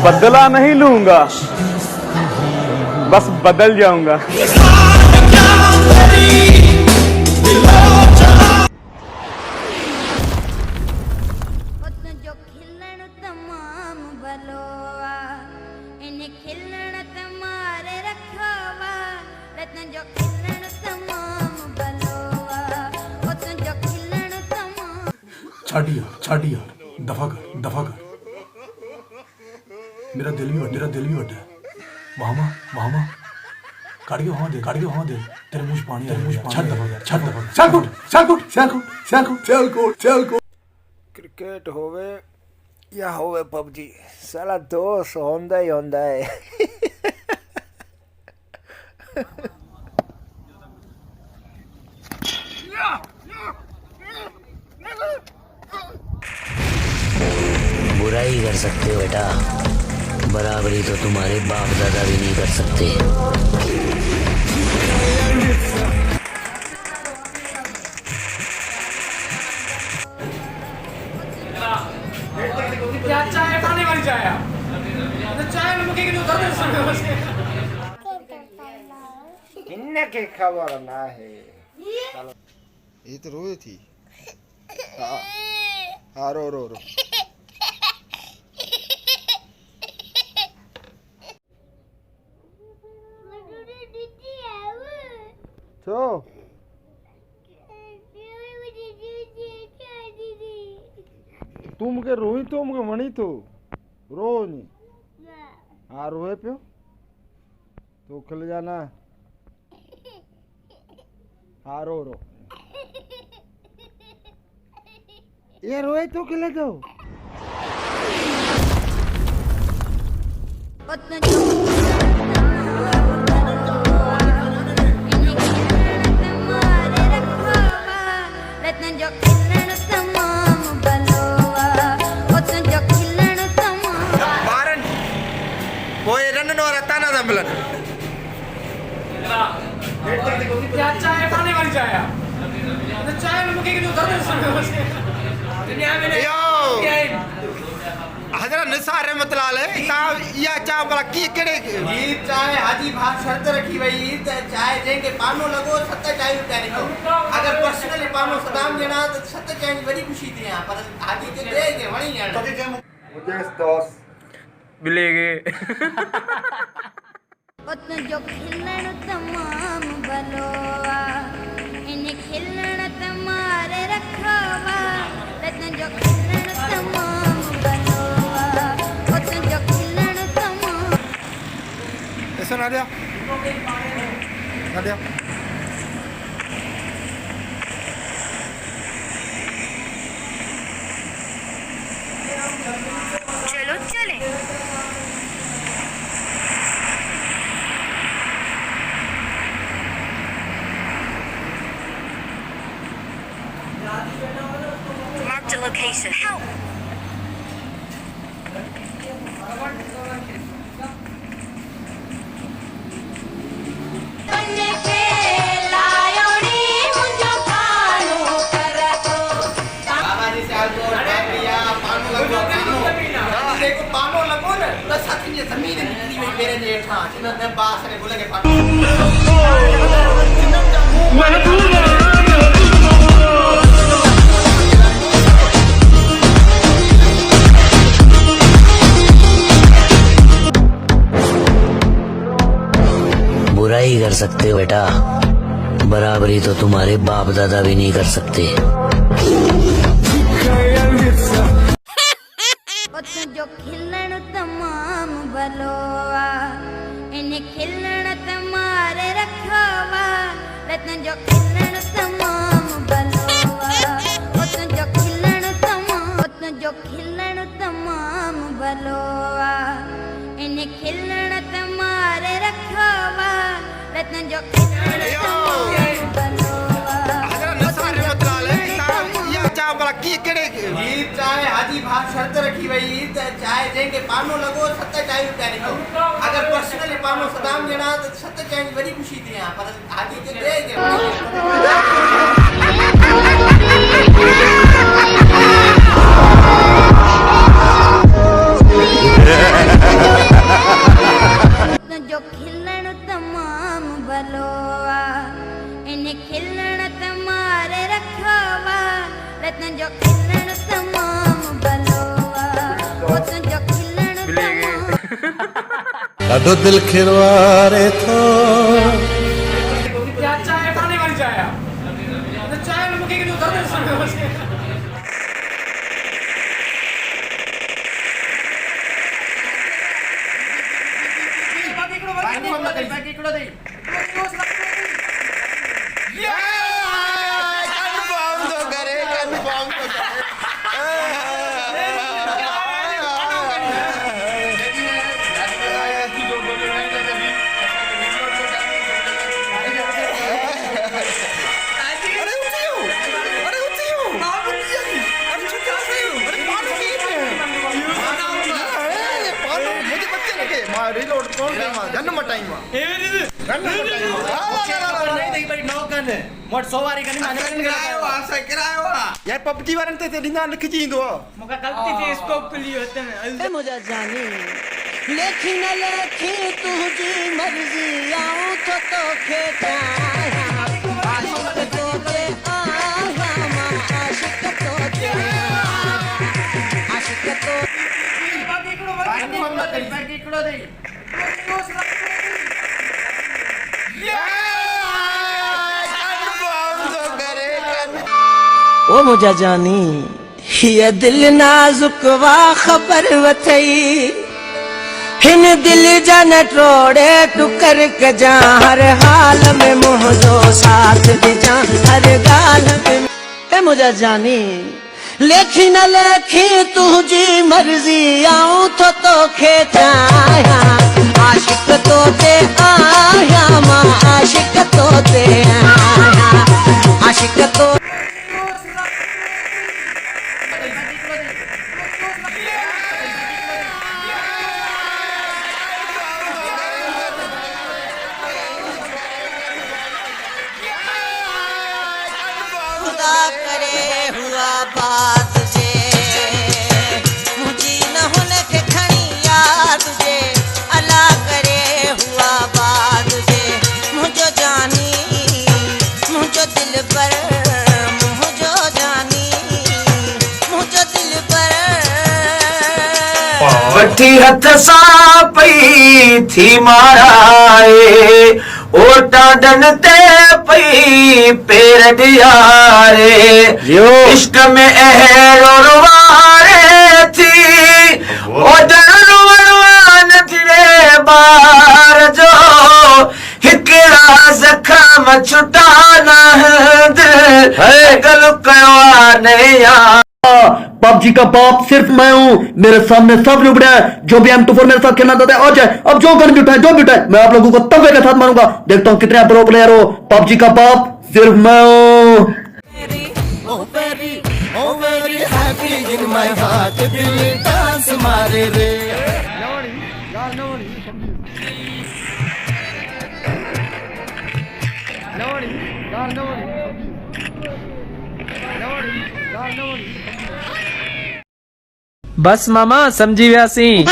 बदला नहीं लूंगा, बस बदल जाऊंगा। जो खिलन तमाम बलोवा इन्हें खिलन तमारे रखवा रत्न जो खिलन तमाम बलोवा जो खिलन तमाम छाटी यार दफा कर मेरा दिल भी वड्डा है। वहां काट के वहां दे तेरे मुंह से पानी छट। क्रिकेट होवे या होवे पबजी, साला दोस्त होंदा ही होंदा है। बुराई कर सकते हो बेटा, बराबरी तो तुम्हारे बाप दादा भी नहीं कर सकते। चाय पानी वाली चाय चाय में मुके के इन्ने के खबर ना है। ये तो रोए थी। हाँ रो तो तुम के रोई तुम के मणी तो रो नहीं। हाँ रोए प्यो तो खिल जाना। हाँ रो ये रोए तो खिले दो। चाय पानी वाली चाय चाय में मुके के हजरत निसार रहमत या चाय बड़ा की केड़े ये चाय हाजी भात शर्त रखी भई चाय जेके पानो लगो सत चाय उतारे अगर पर्सनली पानो सदाम देना तो सत चाय बड़ी खुशी थी यहां पर हाजी के दे के वणी यार मुझे दोस्त मिलेंगे। जो खिलन तमाम बलोवा इन्हें खिलन तमारे रखवा रत्न जो खिलन तमाम बलोवा जो खिलन तमाम। ऐसा नादिया चलो चले Marked a location. Help! पानो लगो ना तो सच में जमीन निकली हुई मेरे जेठा जिन्होंने बास ने बोले के पानो बुराई कर सकते हो बेटा, बराबरी तो तुम्हारे बाप दादा भी नहीं कर सकते। जो खिलन तमाम बलोवा इन्हें खिलन तमारे रखवा रत्न जो खिलन तमाम बलोवा जो खिलन तमाम बलोवा इन्हें खिलन तमारे रखवा रत्न जो खिलन तमाम बलोवा भला की केड़े ई चाहे हाजी भाग शर्त रखी वई त चाहे जेके पानो लगो सत चाय उतारे दो अगर पर्सनली पानो सदाम जना त सत चाय बड़ी खुशी थी यहां पर हाजी के दे जो खिलण तमाम भलो इन खिलण तमारे रखो रतन जो खिलण तमाम भलो जो खिलण ॾाढो दिल खिरवारे थो क्या चाय पानी वाली चाय तो चाय में मुके के तो दर्द सुन बाकी इकडो दे रिलोड कौन के गन मटाई मोट सोवारी कनी माने किरायो यार पबजी वारन ते दिना लिखजी इंदो मका गलती थी स्कोप लियो होते ए मुझे जानी लेखी न लेखी तुझी मर्जी आऊं तो खेता आशिक तो ते आया मां आशिक तो ते आशिक तो बाकी इकडो दे ओ मुझे जानी ये दिल नाजुक वा खबर वथई हिन दिल जन टोड़े टुकर के जा हर हाल में मुझो साथ दिजा हर गाल में ए मुझे जानी लेखी न लेखी तुझी मर्जी आऊं तो खेता आशिक तो ते आया मां आशिक तो ते आया आशिक तो खुदा करे हुआ बात जे मुझी न होने के खणी याद जे अल्लाह करे हुआ बात जे मुझो जानी मुझो दिल पर मुझो जानी मुझो दिल पर वठी हथ सां पई थी माराए ओ टाडन ते पई पेर दियारे इश्क में अहरो रुवारे थी ओ दरवान थिरे बार जो हिकड़ा जख्म छुटाना दिल गल कवा नहीं पबजी का बाप सिर्फ मैं हूँ मेरे सामने सब लुबड़े हैं जो भी M24 मेरे साथ खेलना चाहते हैं आ जाए अब जो गन भी उठाए जो भी उठाए मैं आप लोगों को तवे के साथ मारूंगा देखता हूँ कितने प्रो प्लेयर हो पबजी का बाप सिर्फ मैं हूँ बस मामा समझी व्यासी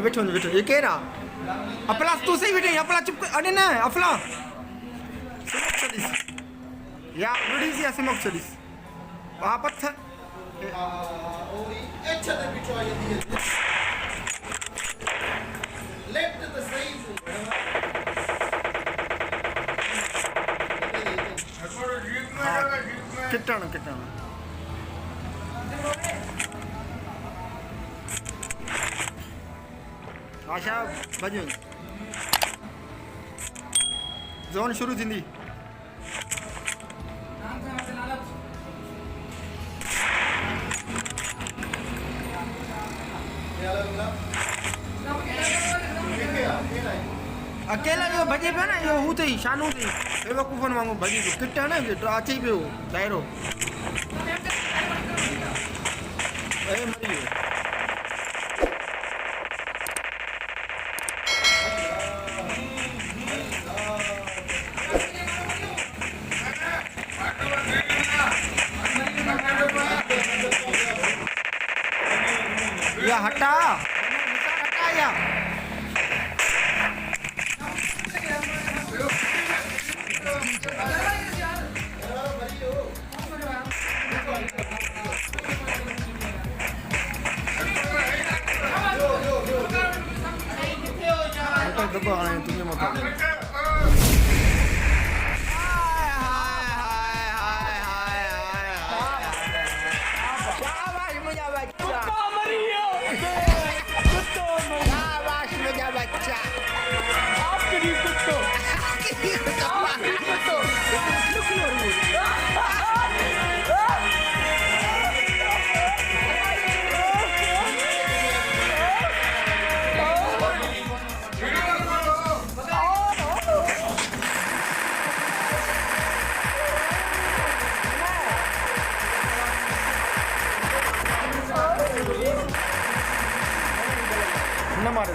बच्चों बैठो बैठो ये कह रहा अपला तू सही बैठे अपला चुप अरे ना अपला Simoxidis. या Rhodesiya Simoxidis. वहाँ पत्थर अच्छा तो बिचो आई है लेफ्ट तो सही किटण आशा भॼन ज़ोन शुरू थींदी अकेला जो भॼे पियो न इहो हू अथई शानू अथई बेवकूफ़नि वांगुरु भॼी पियो किट आहे न अचे पियो दाइरो मरी वियो या हटा या दबा आए तुझे मत न मारे